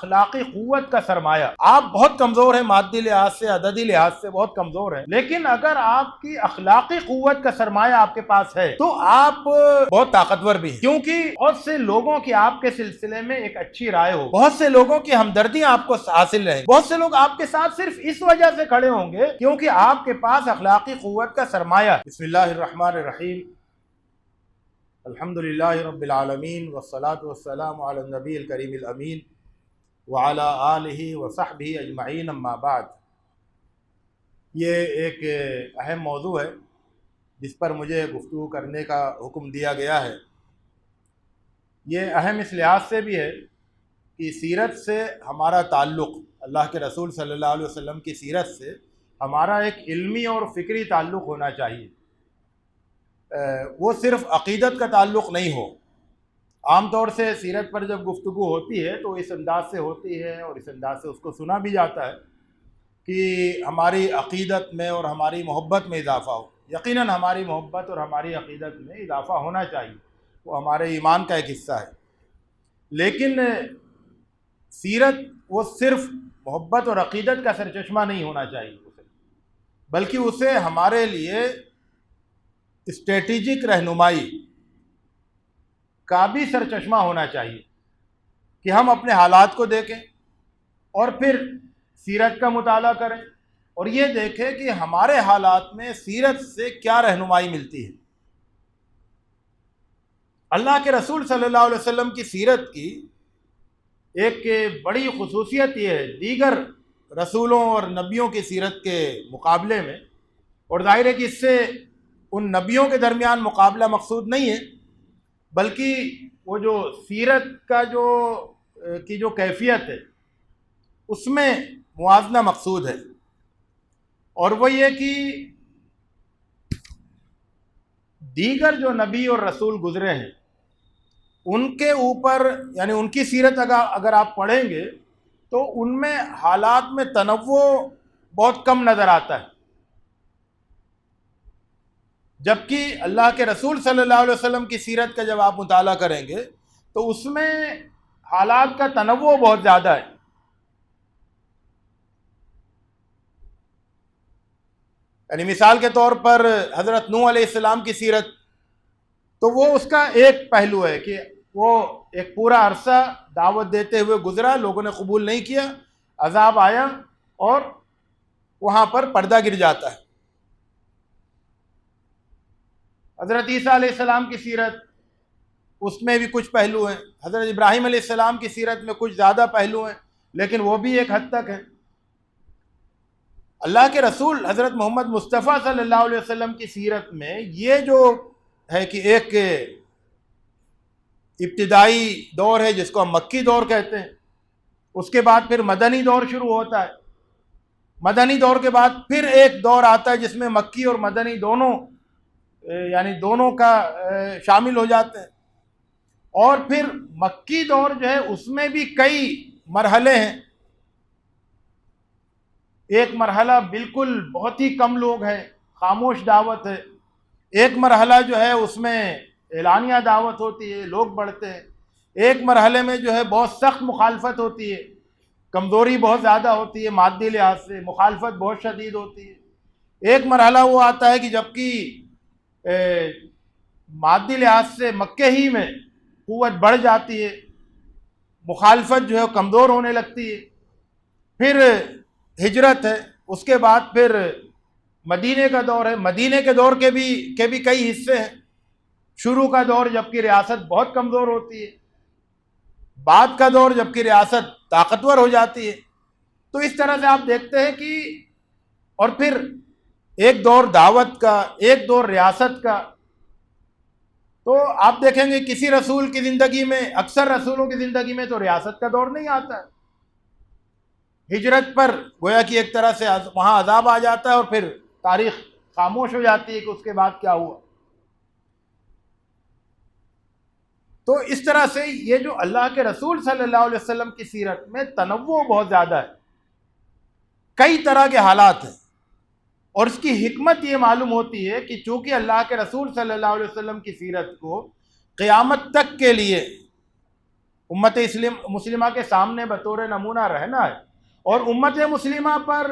اخلاقی قوت کا سرمایہ. آپ بہت کمزور ہیں مادی لحاظ سے، عددی لحاظ سے بہت کمزور ہیں، لیکن اگر آپ کی اخلاقی قوت کا سرمایہ آپ کے پاس ہے تو آپ بہت طاقتور بھی ہیں، کیونکہ بہت سے لوگوں کی آپ کے سلسلے میں ایک اچھی رائے ہو، بہت سے لوگوں کی ہمدردیاں آپ کو حاصل رہیں، بہت سے لوگ آپ کے ساتھ صرف اس وجہ سے کھڑے ہوں گے کیونکہ آپ کے پاس اخلاقی قوت کا سرمایہ. بسم اللہ الرحمن الرحیم. الحمدللہ رب العالمین والصلاة والسلام علی النبی الکریم الامین وعلی آلہ وصحبہ اجمعین، اما بعد. یہ ایک اہم موضوع ہے جس پر مجھے گفتگو کرنے کا حکم دیا گیا ہے. یہ اہم اس لحاظ سے بھی ہے کہ سیرت سے ہمارا تعلق، اللہ کے رسول صلی اللہ علیہ وسلم کی سیرت سے ہمارا ایک علمی اور فکری تعلق ہونا چاہیے. وہ صرف عقیدت کا تعلق نہیں ہو. عام طور سے سیرت پر جب گفتگو ہوتی ہے تو اس انداز سے ہوتی ہے اور اس انداز سے اس کو سنا بھی جاتا ہے کہ ہماری عقیدت میں اور ہماری محبت میں اضافہ ہو. یقیناً ہماری محبت اور ہماری عقیدت میں اضافہ ہونا چاہیے، وہ ہمارے ایمان کا ایک حصہ ہے. لیکن سیرت وہ صرف محبت اور عقیدت کا سرچشمہ نہیں ہونا چاہیے بلکہ اسے ہمارے لیے اسٹریٹجک رہنمائی کا بھی سرچشمہ ہونا چاہیے کہ ہم اپنے حالات کو دیکھیں اور پھر سیرت کا مطالعہ کریں اور یہ دیکھیں کہ ہمارے حالات میں سیرت سے کیا رہنمائی ملتی ہے. اللہ کے رسول صلی اللہ علیہ وسلم کی سیرت کی ایک بڑی خصوصیت یہ ہے دیگر رسولوں اور نبیوں کی سیرت کے مقابلے میں، اور ظاہر ہے کہ اس سے ان نبیوں کے درمیان مقابلہ مقصود نہیں ہے بلکہ وہ جو سیرت کا جو کیفیت ہے اس میں موازنہ مقصود ہے. اور وہ یہ کہ دیگر جو نبی اور رسول گزرے ہیں ان کے اوپر، یعنی ان کی سیرت اگر آپ پڑھیں گے تو ان میں حالات میں تنوع بہت کم نظر آتا ہے، جبکہ اللہ کے رسول صلی اللہ علیہ وسلم کی سیرت کا جب آپ مطالعہ کریں گے تو اس میں حالات کا تنوع بہت زیادہ ہے. یعنی مثال کے طور پر حضرت نوح علیہ السلام کی سیرت، تو وہ اس کا ایک پہلو ہے کہ وہ ایک پورا عرصہ دعوت دیتے ہوئے گزرا، لوگوں نے قبول نہیں کیا، عذاب آیا اور وہاں پر پردہ گر جاتا ہے. حضرت عیسیٰ علیہ السلام کی سیرت، اس میں بھی کچھ پہلو ہیں. حضرت ابراہیم علیہ السلام کی سیرت میں کچھ زیادہ پہلو ہیں لیکن وہ بھی ایک حد تک ہیں. اللہ کے رسول حضرت محمد مصطفیٰ صلی اللہ علیہ وسلم کی سیرت میں یہ جو ہے کہ ایک ابتدائی دور ہے جس کو ہم مکی دور کہتے ہیں، اس کے بعد پھر مدنی دور شروع ہوتا ہے، مدنی دور کے بعد پھر ایک دور آتا ہے جس میں مکی اور مدنی دونوں یعنی دونوں کا شامل ہو جاتے ہیں. اور پھر مکی دور جو ہے اس میں بھی کئی مرحلے ہیں. ایک مرحلہ بالکل بہت ہی کم لوگ ہیں، خاموش دعوت ہے. ایک مرحلہ جو ہے اس میں اعلانیہ دعوت ہوتی ہے، لوگ بڑھتے ہیں. ایک مرحلے میں جو ہے بہت سخت مخالفت ہوتی ہے، کمزوری بہت زیادہ ہوتی ہے، مادی لحاظ سے مخالفت بہت شدید ہوتی ہے. ایک مرحلہ وہ آتا ہے کہ جبکہ مادی لحاظ سے مکے ہی میں قوت بڑھ جاتی ہے، مخالفت جو ہے کمزور ہونے لگتی ہے. پھر ہجرت ہے، اس کے بعد پھر مدینے کا دور ہے. مدینے کے دور کے بھی کئی حصے ہیں. شروع کا دور جبکہ ریاست بہت کمزور ہوتی ہے، بعد کا دور جبکہ ریاست طاقتور ہو جاتی ہے. تو اس طرح سے آپ دیکھتے ہیں کہ اور پھر ایک دور دعوت کا، ایک دور ریاست کا. تو آپ دیکھیں گے کسی رسول کی زندگی میں، اکثر رسولوں کی زندگی میں تو ریاست کا دور نہیں آتا ہے. ہجرت پر گویا کہ ایک طرح سے وہاں عذاب آ جاتا ہے اور پھر تاریخ خاموش ہو جاتی ہے کہ اس کے بعد کیا ہوا. تو اس طرح سے یہ جو اللہ کے رسول صلی اللہ علیہ وسلم کی سیرت میں تنوع بہت زیادہ ہے، کئی طرح کے حالات ہیں. اور اس کی حکمت یہ معلوم ہوتی ہے کہ چونکہ اللہ کے رسول صلی اللہ علیہ وسلم کی سیرت کو قیامت تک کے لیے امت مسلمہ کے سامنے بطور نمونہ رہنا ہے، اور امت مسلمہ پر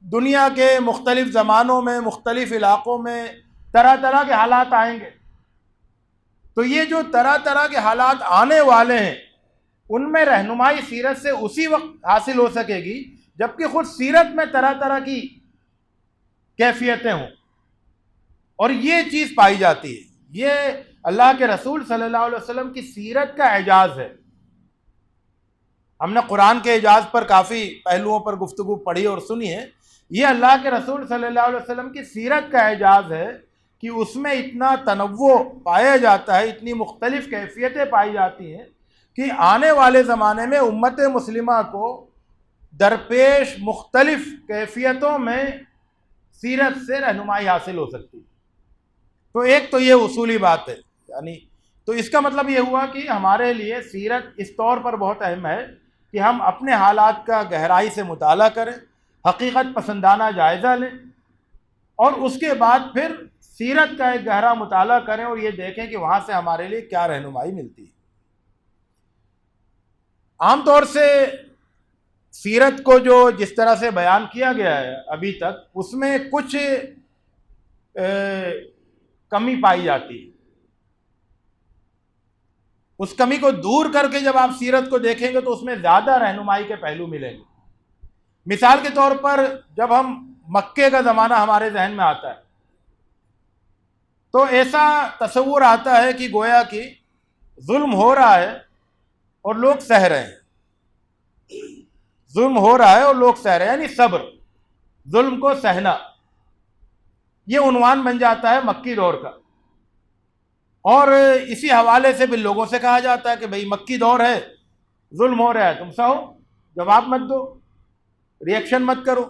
دنیا کے مختلف زمانوں میں مختلف علاقوں میں طرح طرح کے حالات آئیں گے، تو یہ جو طرح طرح کے حالات آنے والے ہیں ان میں رہنمائی سیرت سے اسی وقت حاصل ہو سکے گی جبکہ خود سیرت میں طرح طرح کی کیفیتیں ہوں، اور یہ چیز پائی جاتی ہے۔ یہ اللہ کے رسول صلی اللہ علیہ وسلم کی سیرت کا اعجاز ہے۔ ہم نے قرآن کے اعجاز پر کافی پہلوؤں پر گفتگو پڑھی اور سنی ہے، یہ اللہ کے رسول صلی اللہ علیہ وسلم کی سیرت کا اعجاز ہے کہ اس میں اتنا تنوع پایا جاتا ہے، اتنی مختلف کیفیتیں پائی جاتی ہیں کہ آنے والے زمانے میں امت مسلمہ کو درپیش مختلف کیفیتوں میں سیرت سے رہنمائی حاصل ہو سکتی ہے۔ تو ایک تو یہ اصولی بات ہے، یعنی تو اس کا مطلب یہ ہوا کہ ہمارے لیے سیرت اس طور پر بہت اہم ہے کہ ہم اپنے حالات کا گہرائی سے مطالعہ کریں، حقیقت پسندانہ جائزہ لیں، اور اس کے بعد پھر سیرت کا ایک گہرا مطالعہ کریں اور یہ دیکھیں کہ وہاں سے ہمارے لیے کیا رہنمائی ملتی ہے۔ عام طور سے سیرت کو جو جس طرح سے بیان کیا گیا ہے ابھی تک، اس میں کچھ کمی پائی جاتی ہے۔ اس کمی کو دور کر کے جب آپ سیرت کو دیکھیں گے تو اس میں زیادہ رہنمائی کے پہلو ملیں گے۔ مثال کے طور پر جب ہم مکے کا زمانہ ہمارے ذہن میں آتا ہے تو ایسا تصور آتا ہے کہ گویا کہ ظلم ہو رہا ہے اور لوگ سہ رہے ہیں، ظلم ہو رہا ہے اور لوگ سہ رہے ہیں، یعنی صبر، ظلم کو سہنا، یہ عنوان بن جاتا ہے مکی دور کا۔ اور اسی حوالے سے بھی لوگوں سے کہا جاتا ہے کہ بھئی مکی دور ہے، ظلم ہو رہا ہے، تم سہو، جواب مت دو، ریئیکشن مت کرو،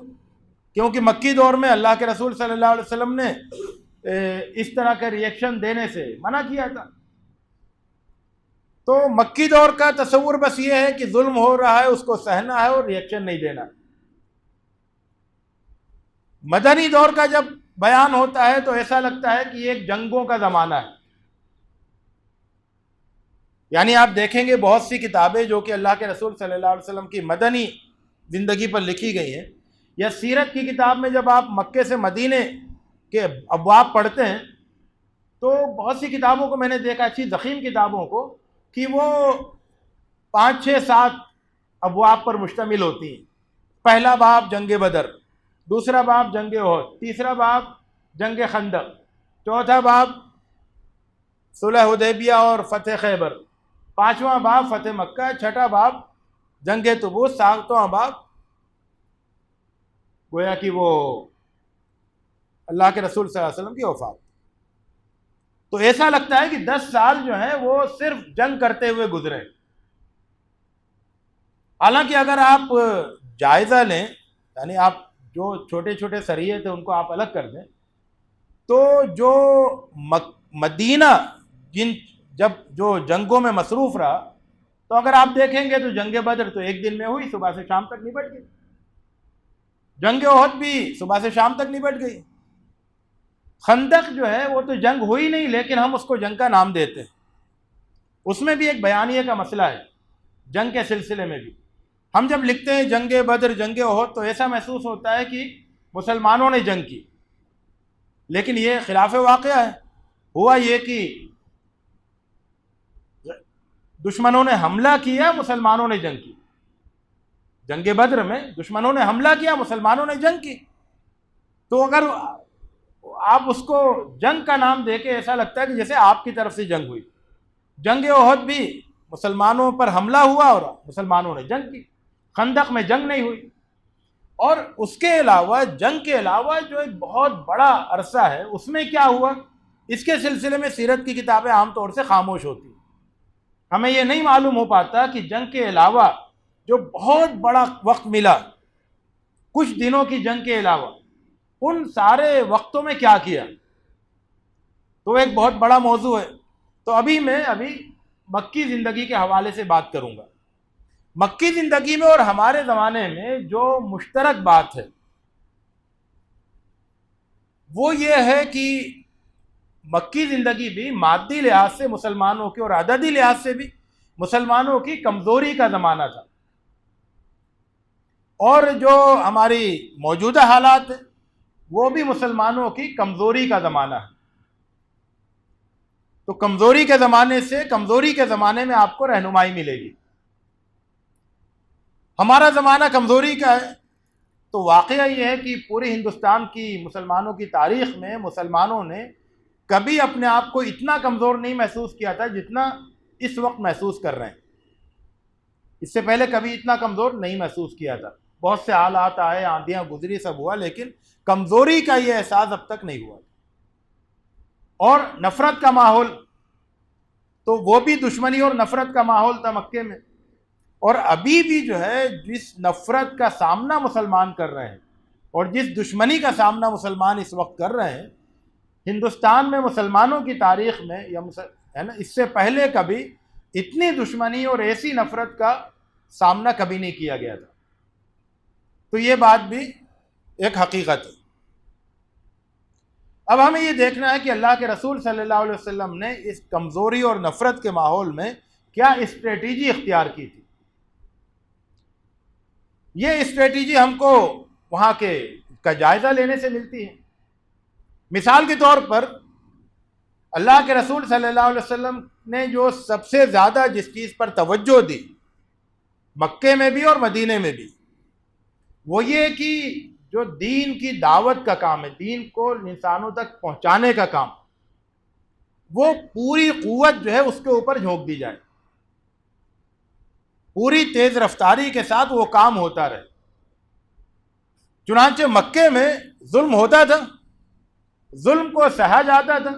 کیونکہ مکی دور میں اللہ کے رسول صلی اللہ علیہ وسلم نے اس طرح کے ریئیکشن دینے سے منع کیا تھا۔ تو مکی دور کا تصور بس یہ ہے کہ ظلم ہو رہا ہے، اس کو سہنا ہے اور ریئیکشن نہیں دینا۔ مدنی دور کا جب بیان ہوتا ہے تو ایسا لگتا ہے کہ یہ ایک جنگوں کا زمانہ ہے، یعنی آپ دیکھیں گے بہت سی کتابیں جو کہ اللہ کے رسول صلی اللہ علیہ وسلم کی مدنی زندگی پر لکھی گئی ہیں، یا سیرت کی کتاب میں جب آپ مکے سے مدینے کے ابواب پڑھتے ہیں تو بہت سی کتابوں کو میں نے دیکھا، اچھی ضخیم کتابوں کو، کہ وہ 5 6 7 ابواب پر مشتمل ہوتی ہیں۔ پہلا باب جنگ بدر، دوسرا باب جنگ احد، تیسرا باب جنگ خندق، چوتھا باب صلح حدیبیہ اور فتح خیبر، پانچواں باب فتح مکہ، چھٹا باب جنگ تبوک، ساتواں باب گویا کہ وہ اللہ کے رسول صلی اللہ علیہ وسلم کی وفات۔ تو ایسا لگتا ہے کہ 10 سال جو ہیں وہ صرف جنگ کرتے ہوئے گزرے۔ حالانکہ اگر آپ جائزہ لیں، یعنی آپ جو چھوٹے چھوٹے سریے تھے ان کو آپ الگ کر دیں، تو جو مدینہ جب جو جنگوں میں مصروف رہا، تو اگر آپ دیکھیں گے تو جنگ بدر تو ایک دن میں ہوئی، صبح سے شام تک نبٹ گئی، جنگ احد بھی صبح سے شام تک نبٹ گئی، خندق جو ہے وہ تو جنگ ہوئی نہیں لیکن ہم اس کو جنگ کا نام دیتے ہیں۔ اس میں بھی ایک بیانیے کا مسئلہ ہے، جنگ کے سلسلے میں بھی ہم جب لکھتے ہیں جنگ بدر جنگ احد تو ایسا محسوس ہوتا ہے کہ مسلمانوں نے جنگ کی، لیکن یہ خلاف واقعہ ہے۔ ہوا یہ کہ دشمنوں نے حملہ کیا، مسلمانوں نے جنگ کی۔ جنگ بدر میں دشمنوں نے حملہ کیا، مسلمانوں نے جنگ کی۔ تو اگر آپ اس کو جنگ کا نام دے کے ایسا لگتا ہے کہ جیسے آپ کی طرف سے جنگ ہوئی۔ جنگ احد بھی مسلمانوں پر حملہ ہوا اور مسلمانوں نے جنگ کی، خندق میں جنگ نہیں ہوئی۔ اور اس کے علاوہ جنگ کے علاوہ جو ایک بہت بڑا عرصہ ہے اس میں کیا ہوا، اس کے سلسلے میں سیرت کی کتابیں عام طور سے خاموش ہوتی ہیں۔ ہمیں یہ نہیں معلوم ہو پاتا کہ جنگ کے علاوہ جو بہت بڑا وقت ملا، کچھ دنوں کی جنگ کے علاوہ، ان سارے وقتوں میں کیا کیا، تو ایک بہت بڑا موضوع ہے۔ تو ابھی مکی زندگی کے حوالے سے بات کروں گا۔ مکی زندگی میں اور ہمارے زمانے میں جو مشترک بات ہے وہ یہ ہے کہ مکی زندگی بھی مادی لحاظ سے مسلمانوں کے اور عددی لحاظ سے بھی مسلمانوں کی کمزوری کا زمانہ تھا، اور جو ہماری موجودہ حالات ہیں وہ بھی مسلمانوں کی کمزوری کا زمانہ ہے۔ تو کمزوری کے زمانے میں آپ کو رہنمائی ملے گی۔ ہمارا زمانہ کمزوری کا ہے، تو واقعہ یہ ہے کہ پورے ہندوستان کی مسلمانوں کی تاریخ میں مسلمانوں نے کبھی اپنے آپ کو اتنا کمزور نہیں محسوس کیا تھا جتنا اس وقت محسوس کر رہے ہیں۔ اس سے پہلے کبھی اتنا کمزور نہیں محسوس کیا تھا۔ بہت سے حالات آئے، آندیاں گزری، سب ہوا، لیکن کمزوری کا یہ احساس اب تک نہیں ہوا۔ اور نفرت کا ماحول، تو وہ بھی دشمنی اور نفرت کا ماحول تھا مکے میں، اور ابھی بھی جو ہے جس نفرت کا سامنا مسلمان کر رہے ہیں اور جس دشمنی کا سامنا مسلمان اس وقت کر رہے ہیں، ہندوستان میں مسلمانوں کی تاریخ میں ہے نا، اس سے پہلے کبھی اتنی دشمنی اور ایسی نفرت کا سامنا کبھی نہیں کیا گیا تھا۔ تو یہ بات بھی ایک حقیقت ہے۔ اب ہمیں یہ دیکھنا ہے کہ اللہ کے رسول صلی اللہ علیہ وسلم نے اس کمزوری اور نفرت کے ماحول میں کیا اسٹریٹجی اختیار کی تھی۔ یہ اسٹریٹجی ہم کو وہاں کا جائزہ لینے سے ملتی ہے۔ مثال کے طور پر اللہ کے رسول صلی اللہ علیہ وسلم نے جو سب سے زیادہ جس چیز پر توجہ دی مکے میں بھی اور مدینے میں بھی، وہ یہ کہ جو دین کی دعوت کا کام ہے، دین کو انسانوں تک پہنچانے کا کام، وہ پوری قوت جو ہے اس کے اوپر جھونک دی جائے، پوری تیز رفتاری کے ساتھ وہ کام ہوتا رہے۔ چنانچہ مکے میں ظلم ہوتا تھا، ظلم کو سہا جاتا تھا،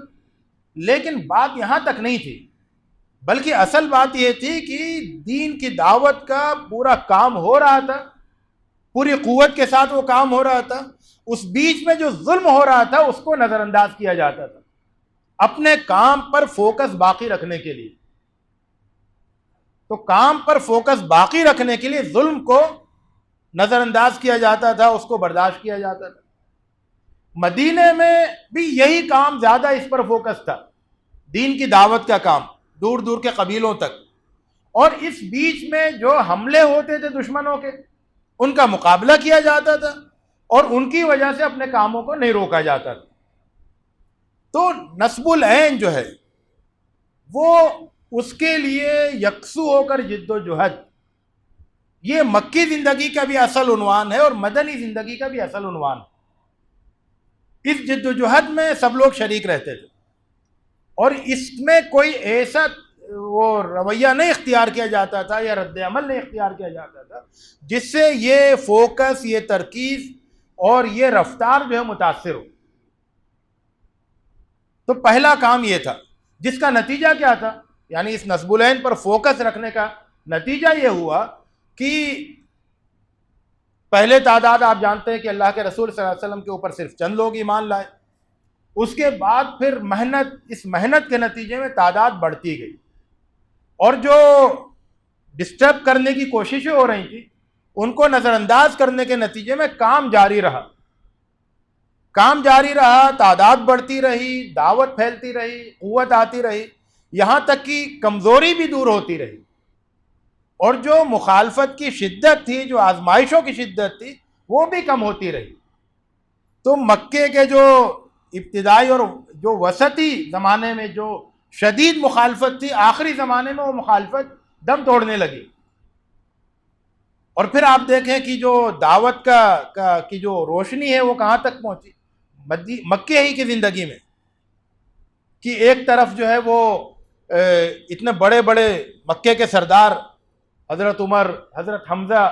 لیکن بات یہاں تک نہیں تھی، بلکہ اصل بات یہ تھی کہ دین کی دعوت کا پورا کام ہو رہا تھا، پوری قوت کے ساتھ وہ کام ہو رہا تھا، اس بیچ میں جو ظلم ہو رہا تھا اس کو نظر انداز کیا جاتا تھا اپنے کام پر فوکس باقی رکھنے کے لیے۔ تو کام پر فوکس باقی رکھنے کے لیے ظلم کو نظر انداز کیا جاتا تھا، اس کو برداشت کیا جاتا تھا۔ مدینے میں بھی یہی کام زیادہ اس پر فوکس تھا، دین کی دعوت کا کام، دور دور کے قبیلوں تک، اور اس بیچ میں جو حملے ہوتے تھے دشمنوں کے، ان کا مقابلہ کیا جاتا تھا، اور ان کی وجہ سے اپنے کاموں کو نہیں روکا جاتا تھا۔ تو نصب العین جو ہے وہ اس کے لیے یکسو ہو کر جد و جہد، یہ مکی زندگی کا بھی اصل عنوان ہے اور مدنی زندگی کا بھی اصل عنوان ہے۔ اس جد و جہد میں سب لوگ شریک رہتے تھے، اور اس میں کوئی ایسا وہ رویہ نہیں اختیار کیا جاتا تھا یا رد عمل نہیں اختیار کیا جاتا تھا جس سے یہ فوکس، یہ ترکیز اور یہ رفتار جو ہے متاثر ہو۔ تو پہلا کام یہ تھا، جس کا نتیجہ کیا تھا، یعنی اس نصب العین پر فوکس رکھنے کا نتیجہ یہ ہوا کہ پہلے تعداد آپ جانتے ہیں کہ اللہ کے رسول صلی اللہ علیہ وسلم کے اوپر صرف چند لوگ ایمان لائے، اس کے بعد پھر اس محنت کے نتیجے میں تعداد بڑھتی گئی، اور جو ڈسٹرب کرنے کی کوششیں ہو رہی تھیں ان کو نظر انداز کرنے کے نتیجے میں کام جاری رہا، تعداد بڑھتی رہی، دعوت پھیلتی رہی، قوت آتی رہی، یہاں تک کہ کمزوری بھی دور ہوتی رہی، اور جو مخالفت کی شدت تھی، جو آزمائشوں کی شدت تھی، وہ بھی کم ہوتی رہی۔ تو مکے کے جو ابتدائی اور جو وسطی زمانے میں جو شدید مخالفت تھی، آخری زمانے میں وہ مخالفت دم توڑنے لگی، اور پھر آپ دیکھیں کہ جو دعوت کی جو روشنی ہے وہ کہاں تک پہنچی، مکے ہی کی زندگی میں، کہ ایک طرف جو ہے وہ اتنے بڑے بڑے مکے کے سردار، حضرت عمر، حضرت حمزہ،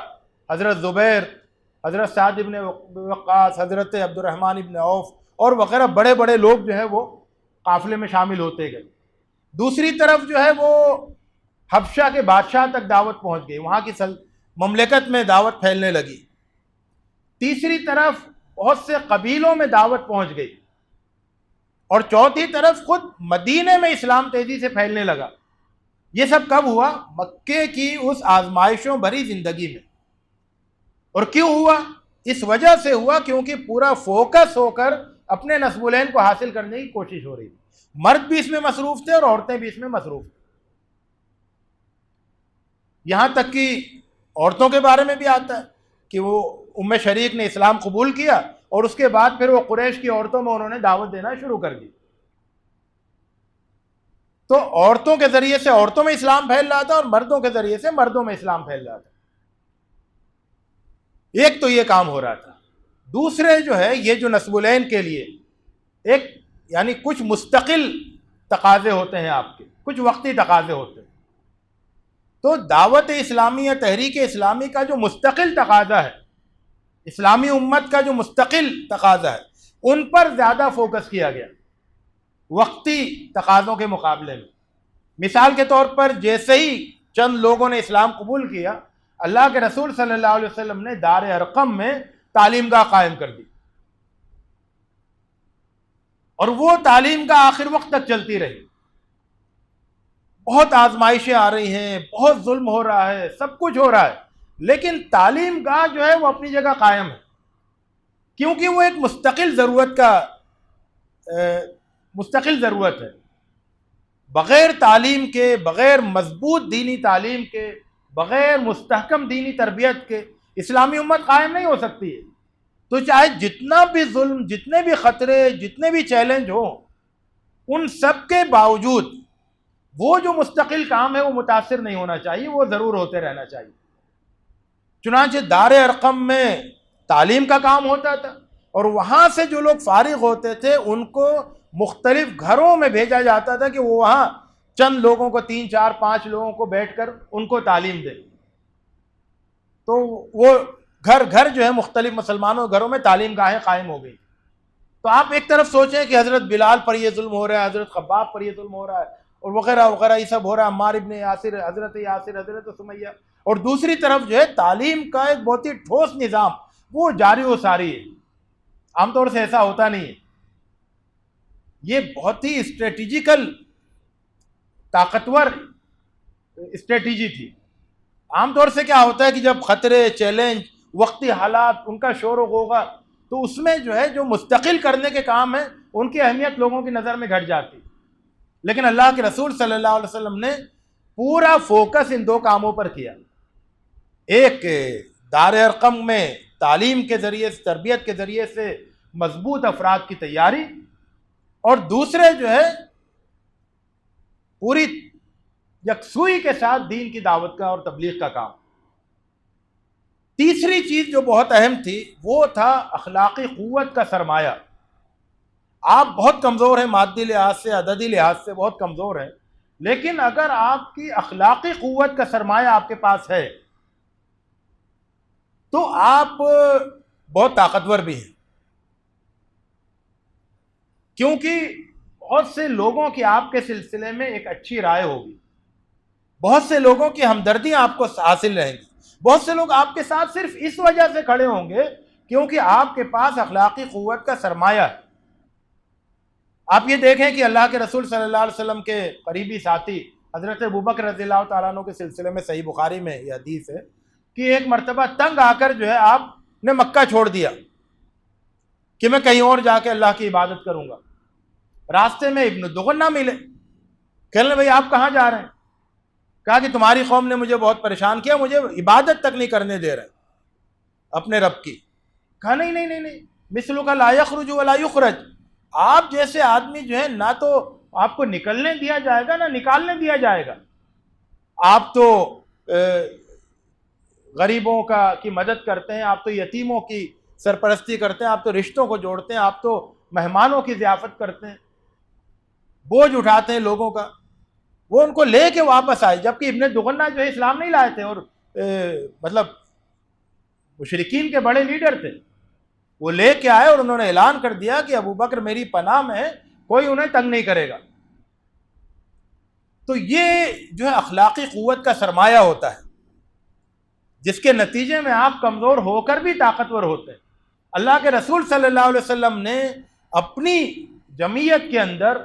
حضرت زبیر، حضرت سعد ابن وقاص، حضرت عبد الرحمن ابن عوف اور وغیرہ بڑے بڑے لوگ جو ہے وہ قافلے میں شامل ہوتے گئے۔ دوسری طرف جو ہے وہ حبشہ کے بادشاہ تک دعوت پہنچ گئی، وہاں کی مملکت میں دعوت پھیلنے لگی۔ تیسری طرف بہت سے قبیلوں میں دعوت پہنچ گئی، اور چوتھی طرف خود مدینے میں اسلام تیزی سے پھیلنے لگا۔ یہ سب کب ہوا؟ مکے کی اس آزمائشوں بھری زندگی میں۔ اور کیوں ہوا؟ اس وجہ سے ہوا کیونکہ پورا فوکس ہو کر اپنے نصب العین کو حاصل کرنے کی کوشش ہو رہی تھی۔ مرد بھی اس میں مصروف تھے اور عورتیں بھی اس میں مصروف تھیں۔ یہاں تک کہ عورتوں کے بارے میں بھی آتا ہے کہ وہ ام شریک نے اسلام قبول کیا اور اس کے بعد پھر وہ قریش کی عورتوں میں انہوں نے دعوت دینا شروع کر دی. تو عورتوں کے ذریعے سے عورتوں میں اسلام پھیل رہا تھا اور مردوں کے ذریعے سے مردوں میں اسلام پھیل رہا تھا. ایک تو یہ کام ہو رہا تھا. دوسرے جو ہے یہ جو نسب العین کے لیے ایک یعنی کچھ مستقل تقاضے ہوتے ہیں، آپ کے کچھ وقتی تقاضے ہوتے ہیں. تو دعوت اسلامی یا تحریک اسلامی کا جو مستقل تقاضا ہے، اسلامی امت کا جو مستقل تقاضا ہے، ان پر زیادہ فوکس کیا گیا وقتی تقاضوں کے مقابلے میں. مثال کے طور پر جیسے ہی چند لوگوں نے اسلام قبول کیا، اللہ کے رسول صلی اللہ علیہ وسلم نے دار ارقم میں تعلیم گاہ قائم کر دی، اور وہ تعلیم گاہ آخر وقت تک چلتی رہی. بہت آزمائشیں آ رہی ہیں، بہت ظلم ہو رہا ہے، سب کچھ ہو رہا ہے، لیکن تعلیم گاہ جو ہے وہ اپنی جگہ قائم ہے، کیونکہ وہ ایک مستقل ضرورت ہے. بغیر تعلیم کے، بغیر مضبوط دینی تعلیم کے، بغیر مستحکم دینی تربیت کے اسلامی امت قائم نہیں ہو سکتی ہے. تو چاہے جتنا بھی ظلم، جتنے بھی خطرے، جتنے بھی چیلنج ہوں، ان سب کے باوجود وہ جو مستقل کام ہے وہ متاثر نہیں ہونا چاہیے، وہ ضرور ہوتے رہنا چاہیے. چنانچہ دار ارقم میں تعلیم کا کام ہوتا تھا، اور وہاں سے جو لوگ فارغ ہوتے تھے ان کو مختلف گھروں میں بھیجا جاتا تھا کہ وہ وہاں چند لوگوں کو، 3 4 5 لوگوں کو بیٹھ کر ان کو تعلیم دے. تو وہ گھر گھر جو ہے مختلف مسلمانوں گھروں میں تعلیم گاہیں قائم ہو گئی. تو آپ ایک طرف سوچیں کہ حضرت بلال پر یہ ظلم ہو رہا ہے، حضرت خباب پر یہ ظلم ہو رہا ہے، اور وغیرہ وغیرہ، یہ سب ہو رہا ہے، عمار ابن یاسر، حضرت یاسر، حضرت سمیہ. اور دوسری طرف جو ہے تعلیم کا ایک بہت ہی ٹھوس نظام وہ جاری و ساری ہے. عام طور سے ایسا ہوتا نہیں ہے. یہ بہت ہی اسٹریٹجیکل طاقتور اسٹریٹجی تھی. عام طور سے کیا ہوتا ہے کہ جب خطرے، چیلنج، وقتی حالات، ان کا شور و غوغا، تو اس میں جو ہے جو مستقل کرنے کے کام ہیں ان کی اہمیت لوگوں کی نظر میں گھٹ جاتی. لیکن اللہ کے رسول صلی اللہ علیہ وسلم نے پورا فوکس ان 2 کاموں پر کیا. ایک دار ارقم میں تعلیم کے ذریعے سے، تربیت کے ذریعے سے مضبوط افراد کی تیاری، اور دوسرے جو ہے پوری یکسوئی کے ساتھ دین کی دعوت کا اور تبلیغ کا کام. تیسری چیز جو بہت اہم تھی وہ تھا اخلاقی قوت کا سرمایہ. آپ بہت کمزور ہیں مادی لحاظ سے، عددی لحاظ سے بہت کمزور ہیں، لیکن اگر آپ کی اخلاقی قوت کا سرمایہ آپ کے پاس ہے تو آپ بہت طاقتور بھی ہیں. کیونکہ بہت سے لوگوں کی آپ کے سلسلے میں ایک اچھی رائے ہوگی، بہت سے لوگوں کی ہمدردیاں آپ کو حاصل رہیں گی، بہت سے لوگ آپ کے ساتھ صرف اس وجہ سے کھڑے ہوں گے کیونکہ آپ کے پاس اخلاقی قوت کا سرمایہ ہے. آپ یہ دیکھیں کہ اللہ کے رسول صلی اللہ علیہ وسلم کے قریبی ساتھی حضرت ابوبکر رضی اللہ تعالیٰ عنہ کے سلسلے میں صحیح بخاری میں یہ حدیث ہے کہ ایک مرتبہ تنگ آ کر جو ہے آپ نے مکہ چھوڑ دیا کہ میں کہیں اور جا کے اللہ کی عبادت کروں گا. راستے میں ابن دغنہ ملے، کہنے بھائی آپ کہاں جا رہے ہیں؟ کہا کہ تمہاری قوم نے مجھے بہت پریشان کیا، مجھے عبادت تک نہیں کرنے دے رہے اپنے رب کی. کہا نہیں، مثلک لا یخرج ولا یخرج. آپ جیسے آدمی جو ہے نہ تو آپ کو نکلنے دیا جائے گا نہ نکالنے دیا جائے گا. آپ تو غریبوں کی مدد کرتے ہیں، آپ تو یتیموں کی سرپرستی کرتے ہیں، آپ تو رشتوں کو جوڑتے ہیں، آپ تو مہمانوں کی ضیافت کرتے ہیں، بوجھ اٹھاتے ہیں لوگوں کا. وہ ان کو لے کے واپس آئے، جبکہ ابن دغنہ جو ہے اسلام نہیں لائے تھے اور مطلب مشرکین کے بڑے لیڈر تھے. وہ لے کے آئے اور انہوں نے اعلان کر دیا کہ ابوبکر میری پناہ میں ہے، کوئی انہیں تنگ نہیں کرے گا. تو یہ جو ہے اخلاقی قوت کا سرمایہ ہوتا ہے جس کے نتیجے میں آپ کمزور ہو کر بھی طاقتور ہوتے ہیں. اللہ کے رسول صلی اللہ علیہ وسلم نے اپنی جمعیت کے اندر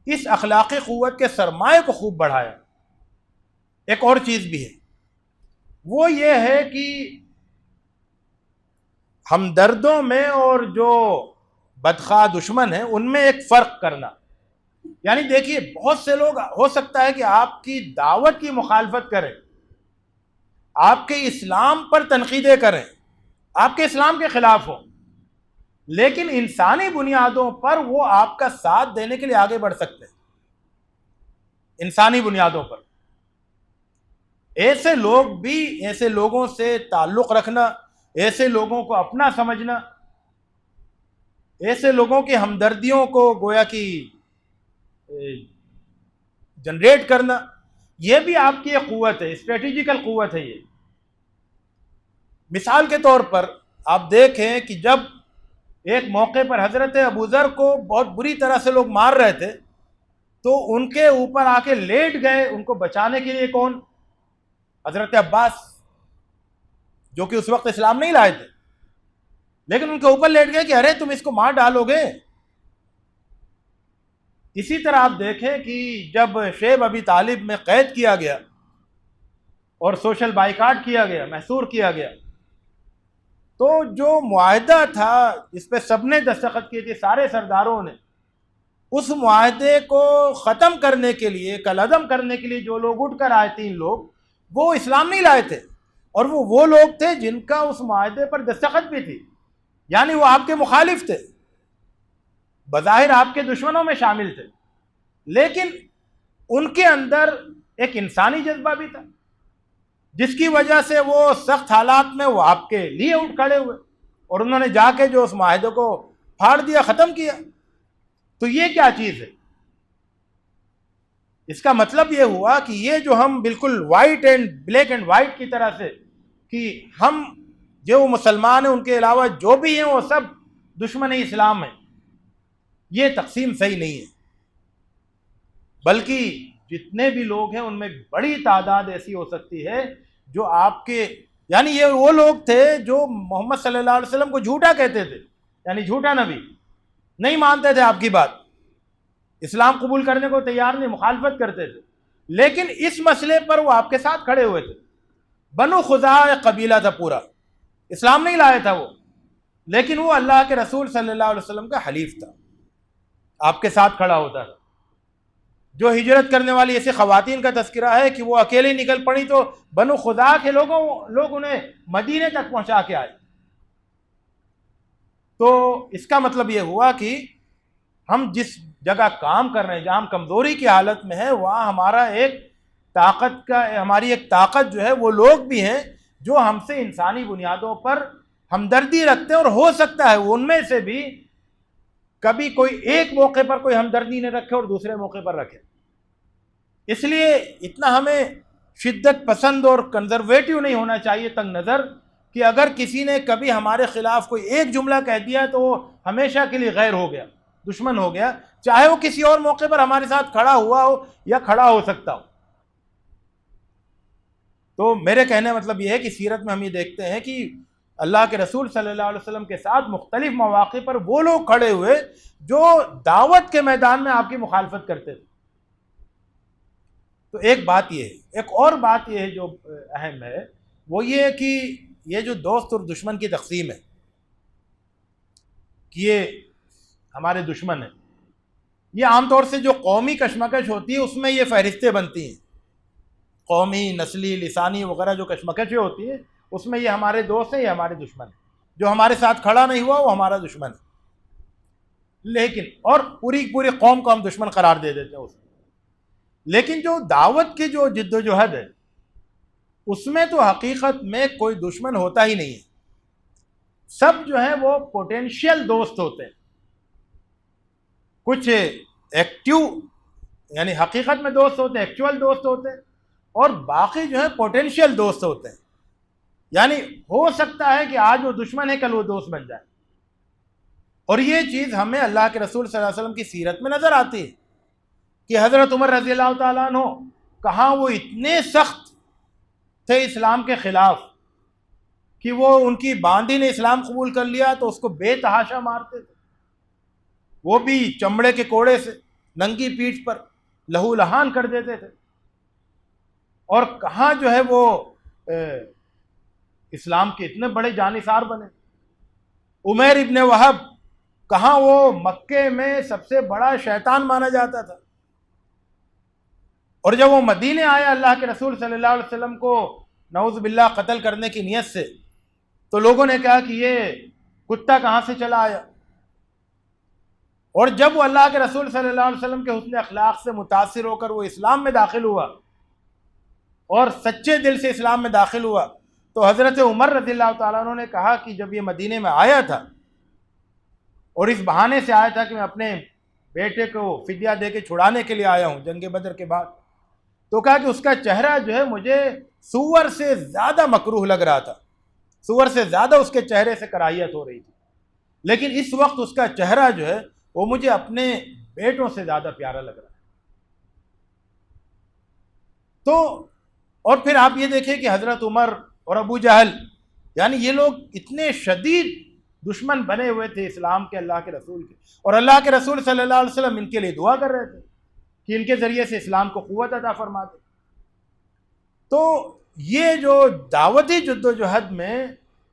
اس اخلاقی قوت کے سرمایہ کو خوب بڑھایا. ایک اور چیز بھی ہے، وہ یہ ہے کہ ہمدردوں میں اور جو بدخواہ دشمن ہیں ان میں ایک فرق کرنا. یعنی دیکھیے بہت سے لوگ ہو سکتا ہے کہ آپ کی دعوت کی مخالفت کریں، آپ کے اسلام پر تنقیدیں کریں، آپ کے اسلام کے خلاف ہوں، لیکن انسانی بنیادوں پر وہ آپ کا ساتھ دینے کے لیے آگے بڑھ سکتے ہیں۔ انسانی بنیادوں پر ایسے لوگ بھی، ایسے لوگوں سے تعلق رکھنا، ایسے لوگوں کو اپنا سمجھنا، ایسے لوگوں کی ہمدردیوں کو گویا کہ جنریٹ کرنا، یہ بھی آپ کی ایک قوت ہے، اسٹریٹجیکل قوت ہے یہ۔ مثال کے طور پر آپ دیکھیں کہ جب ایک موقع پر حضرت ابوذر کو بہت بری طرح سے لوگ مار رہے تھے تو ان کے اوپر آ کے لیٹ گئے، ان کو بچانے کے لیے کون؟ حضرت عباس، جو کہ اس وقت اسلام نہیں لائے تھے، لیکن ان کے اوپر لیٹ گئے کہ ارے تم اس کو مار ڈالو گے۔ اسی طرح آپ دیکھیں کہ جب شیب ابی طالب میں قید کیا گیا اور سوشل بائیکاٹ کیا گیا، محصور کیا گیا، تو جو معاہدہ تھا اس پہ سب نے دستخط کیے تھے، سارے سرداروں نے، اس معاہدے کو ختم کرنے کے لیے، کالعدم کرنے کے لیے جو لوگ اٹھ کر آئے، 3 لوگ، وہ اسلام نہیں لائے تھے، اور وہ لوگ تھے جن کا اس معاہدے پر دستخط بھی تھی، یعنی وہ آپ کے مخالف تھے، بظاہر آپ کے دشمنوں میں شامل تھے، لیکن ان کے اندر ایک انسانی جذبہ بھی تھا جس کی وجہ سے وہ سخت حالات میں وہ آپ کے لیے اٹھ کھڑے ہوئے اور انہوں نے جا کے جو اس معاہدے کو پھاڑ دیا، ختم کیا۔ تو یہ کیا چیز ہے؟ اس کا مطلب یہ ہوا کہ یہ جو ہم بالکل white and black and white کی طرح سے کہ ہم جو مسلمان ہیں ان کے علاوہ جو بھی ہیں وہ سب دشمن اسلام ہیں، یہ تقسیم صحیح نہیں ہے، بلکہ جتنے بھی لوگ ہیں ان میں بڑی تعداد ایسی ہو سکتی ہے جو آپ کے، یعنی یہ وہ لوگ تھے جو محمد صلی اللہ علیہ وسلم کو جھوٹا کہتے تھے، یعنی جھوٹا نبی، نہیں مانتے تھے آپ کی بات، اسلام قبول کرنے کو تیار نہیں، مخالفت کرتے تھے، لیکن اس مسئلے پر وہ آپ کے ساتھ کھڑے ہوئے تھے۔ بنو خزاعہ قبیلہ تھا پورا، اسلام نہیں لایا تھا وہ، لیکن وہ اللہ کے رسول صلی اللہ علیہ وسلم کا حلیف تھا، آپ کے ساتھ کھڑا ہوتا تھا۔ جو ہجرت کرنے والی ایسی خواتین کا تذکرہ ہے کہ وہ اکیلے نکل پڑی تو بنو خزاعہ کے لوگ انہیں مدینے تک پہنچا کے آئے۔ تو اس کا مطلب یہ ہوا کہ ہم جس جگہ کام کر رہے ہیں، جہاں ہم کمزوری کی حالت میں ہیں، وہاں ہماری ایک طاقت جو ہے وہ لوگ بھی ہیں جو ہم سے انسانی بنیادوں پر ہمدردی رکھتے ہیں، اور ہو سکتا ہے ان میں سے بھی کبھی کوئی ایک موقع پر کوئی ہمدردی نہ رکھے اور دوسرے موقع پر رکھے۔ اس لیے اتنا ہمیں شدت پسند اور کنزرویٹو نہیں ہونا چاہیے، تنگ نظر، کہ اگر کسی نے کبھی ہمارے خلاف کوئی ایک جملہ کہہ دیا تو وہ ہمیشہ کے لیے غیر ہو گیا، دشمن ہو گیا، چاہے وہ کسی اور موقع پر ہمارے ساتھ کھڑا ہوا ہو یا کھڑا ہو سکتا ہو۔ تو میرے کہنے مطلب یہ ہے کہ سیرت میں ہم یہ دیکھتے ہیں کہ اللہ کے رسول صلی اللہ علیہ وسلم کے ساتھ مختلف مواقع پر وہ لوگ کھڑے ہوئے جو دعوت کے میدان میں آپ کی مخالفت کرتے تھے۔ تو ایک بات یہ ہے، ایک اور بات یہ ہے جو اہم ہے، وہ یہ ہے کہ یہ جو دوست اور دشمن کی تقسیم ہے کہ یہ ہمارے دشمن ہیں، یہ عام طور سے جو قومی کشمکش ہوتی ہے اس میں یہ فہرستیں بنتی ہیں، قومی، نسلی، لسانی وغیرہ جو کشمکشیں ہوتی ہیں اس میں یہ ہمارے دوست ہیں، یہ ہمارے دشمن ہیں، جو ہمارے ساتھ کھڑا نہیں ہوا وہ ہمارا دشمن ہے، لیکن اور پوری قوم کو ہم دشمن قرار دے دیتے ہیں اس میں۔ لیکن جو دعوت کی جو جد و جہد ہے اس میں تو حقیقت میں کوئی دشمن ہوتا ہی نہیں ہے، سب جو ہیں وہ پوٹینشیل دوست ہوتے ہیں، کچھ ایکٹیو یعنی حقیقت میں دوست ہوتے ہیں، ایکچوئل دوست ہوتے ہیں، اور باقی جو ہے پوٹینشیل دوست ہوتے ہیں، یعنی ہو سکتا ہے کہ آج وہ دشمن ہے کل وہ دوست بن جائے۔ اور یہ چیز ہمیں اللہ کے رسول صلی اللہ علیہ وسلم کی سیرت میں نظر آتی ہے کہ حضرت عمر رضی اللہ تعالیٰ عنہ کہاں وہ اتنے سخت تھے اسلام کے خلاف کہ وہ ان کی باندی نے اسلام قبول کر لیا تو اس کو بے تحاشا مارتے تھے، وہ بھی چمڑے کے کوڑے سے ننگی پیٹھ پر لہو لہان کر دیتے تھے، اور کہاں جو ہے وہ اسلام کے اتنے بڑے جانثار بنے۔ عمیر ابن وہب کہاں وہ مکے میں سب سے بڑا شیطان مانا جاتا تھا، اور جب وہ مدینے آیا اللہ کے رسول صلی اللہ علیہ وسلم کو نعوذ باللہ قتل کرنے کی نیت سے، تو لوگوں نے کہا کہ یہ کتا کہاں سے چلا آیا؟ اور جب وہ اللہ کے رسول صلی اللہ علیہ وسلم کے حسن اخلاق سے متاثر ہو کر وہ اسلام میں داخل ہوا اور سچے دل سے اسلام میں داخل ہوا، تو حضرت عمر رضی اللہ تعالیٰ عنہ نے کہا کہ جب یہ مدینے میں آیا تھا اور اس بہانے سے آیا تھا کہ میں اپنے بیٹے کو فدیہ دے کے چھڑانے کے لیے آیا ہوں جنگ بدر کے بعد، تو کہا کہ اس کا چہرہ جو ہے مجھے سور سے زیادہ مکروہ لگ رہا تھا، سور سے زیادہ اس کے چہرے سے کراہیت ہو رہی تھی، لیکن اس وقت اس کا چہرہ جو ہے وہ مجھے اپنے بیٹوں سے زیادہ پیارا لگ رہا ہے۔ تو اور پھر آپ یہ دیکھیں کہ حضرت عمر اور ابو جہل، یعنی یہ لوگ اتنے شدید دشمن بنے ہوئے تھے اسلام کے، اللہ کے رسول کے، اور اللہ کے رسول صلی اللہ علیہ وسلم ان کے لیے دعا کر رہے تھے کہ ان کے ذریعے سے اسلام کو قوت عطا فرما دے۔ تو یہ جو دعوتی جد و جہد میں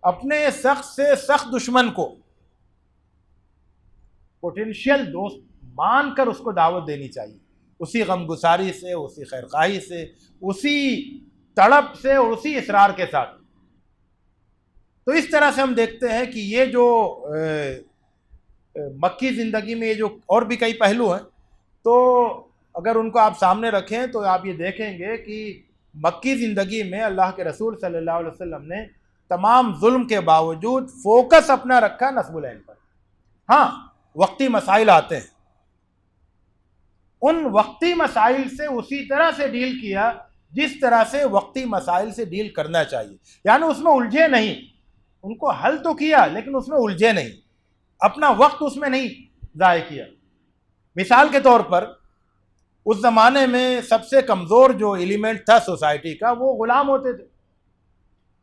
اپنے سخت سے سخت دشمن کو پوٹینشیل دوست مان کر اس کو دعوت دینی چاہیے، اسی غم گساری سے، اسی خیرخواہی سے، اسی تڑپ سے اور اسی اصرار کے ساتھ۔ تو اس طرح سے ہم دیکھتے ہیں کہ یہ جو مکی زندگی میں یہ جو اور بھی کئی پہلو ہیں، تو اگر ان کو آپ سامنے رکھیں تو آپ یہ دیکھیں گے کہ مکی زندگی میں اللہ کے رسول صلی اللہ علیہ وسلم نے تمام ظلم کے باوجود فوکس اپنا رکھا نصب العین پر۔ ہاں وقتی مسائل آتے ہیں، ان وقتی مسائل سے اسی طرح سے ڈیل کیا جس طرح سے وقتی مسائل سے ڈیل کرنا چاہیے، یعنی اس میں الجھے نہیں، ان کو حل تو کیا لیکن اس میں الجھے نہیں، اپنا وقت اس میں نہیں ضائع کیا۔ مثال کے طور پر اس زمانے میں سب سے کمزور جو ایلیمنٹ تھا سوسائٹی کا وہ غلام ہوتے تھے،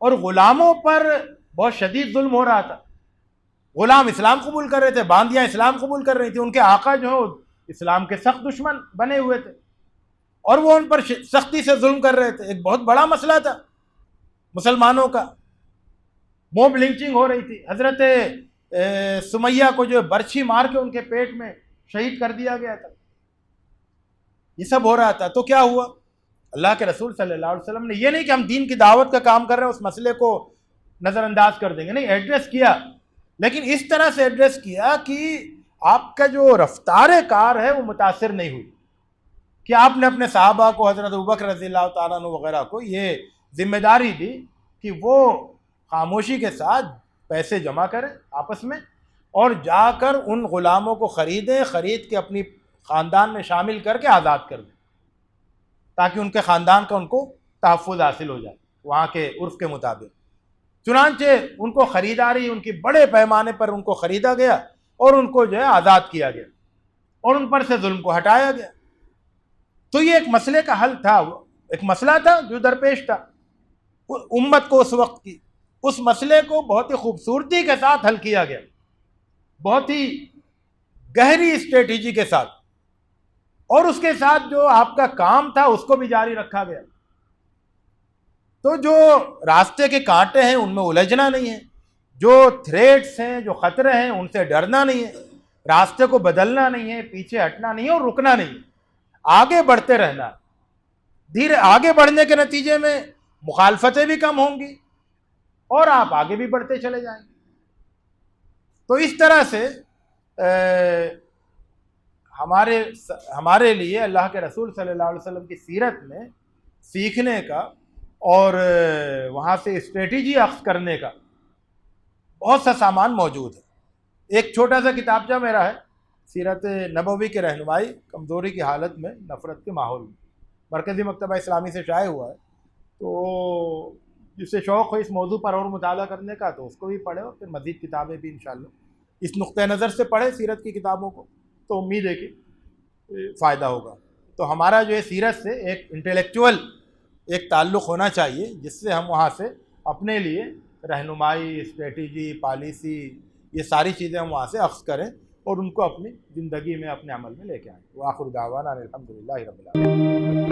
اور غلاموں پر بہت شدید ظلم ہو رہا تھا۔ غلام اسلام قبول کر رہے تھے، باندیاں اسلام قبول کر رہی تھیں، ان کے آقا جو ہیں اسلام کے سخت دشمن بنے ہوئے تھے اور وہ ان پر سختی سے ظلم کر رہے تھے۔ ایک بہت بڑا مسئلہ تھا مسلمانوں کا، موب لنچنگ ہو رہی تھی، حضرت سمیہ کو جو برچھی مار کے ان کے پیٹ میں شہید کر دیا گیا تھا، یہ سب ہو رہا تھا۔ تو کیا ہوا؟ اللہ کے رسول صلی اللہ علیہ وسلم نے یہ نہیں کہ ہم دین کی دعوت کا کام کر رہے ہیں اس مسئلے کو نظر انداز کر دیں گے، نہیں، ایڈریس کیا، لیکن اس طرح سے ایڈریس کیا کہ آپ کا جو رفتار کار ہے وہ متاثر نہیں ہوئی، کہ آپ نے اپنے صحابہ کو، حضرت ابوبکر رضی اللہ تعالیٰ عنہ وغیرہ کو یہ ذمہ داری دی کہ وہ خاموشی کے ساتھ پیسے جمع کریں آپس میں اور جا کر ان غلاموں کو خریدیں، خرید کے اپنی خاندان میں شامل کر کے آزاد کر دیں تاکہ ان کے خاندان کا ان کو تحفظ حاصل ہو جائے وہاں کے عرف کے مطابق۔ چنانچہ ان کو خریداری، ان کی بڑے پیمانے پر ان کو خریدا گیا اور ان کو جو ہے آزاد کیا گیا اور ان پر سے ظلم کو ہٹایا گیا۔ تو یہ ایک مسئلے کا حل تھا، ایک مسئلہ تھا جو درپیش تھا امت کو اس وقت کی، اس مسئلے کو بہت ہی خوبصورتی کے ساتھ حل کیا گیا، بہت ہی گہری اسٹریٹجی کے ساتھ، اور اس کے ساتھ جو آپ کا کام تھا اس کو بھی جاری رکھا گیا۔ تو جو راستے کے کانٹے ہیں ان میں الجھنا نہیں ہے، جو تھریٹس ہیں، جو خطرے ہیں ان سے ڈرنا نہیں ہے، راستے کو بدلنا نہیں ہے، پیچھے ہٹنا نہیں ہے اور رکنا نہیں ہے، آگے بڑھتے رہنا۔ دھیرے آگے بڑھنے کے نتیجے میں مخالفتیں بھی کم ہوں گی اور آپ آگے بھی بڑھتے چلے جائیں گے۔ تو اس طرح سے ہمارے لیے اللہ کے رسول صلی اللہ علیہ وسلم کی سیرت میں سیکھنے کا اور وہاں سے اسٹریٹجی اخذ کرنے کا بہت سا سامان موجود ہے۔ ایک چھوٹا سا کتابچہ میرا ہے، سیرت نبوی کی رہنمائی کمزوری کی حالت میں نفرت کے ماحول میں، مرکزی مکتبہ اسلامی سے شائع ہوا ہے، تو جس سے شوق ہو اس موضوع پر اور مطالعہ کرنے کا تو اس کو بھی پڑھے اور پھر مزید کتابیں بھی انشاءاللہ اس نقطہ نظر سے پڑھے سیرت کی کتابوں کو، تو امید ہے کہ فائدہ ہوگا۔ تو ہمارا جو ہے سیرت سے ایک انٹلیکچول ایک تعلق ہونا چاہیے جس سے ہم وہاں سے اپنے لیے رہنمائی، اسٹریٹجی، پالیسی، یہ ساری چیزیں ہم وہاں سے اخذ کریں اور ان کو اپنی زندگی میں، اپنے عمل میں لے کے آئیں۔ وآخر دعوانا الحمدللہ رب العالمین۔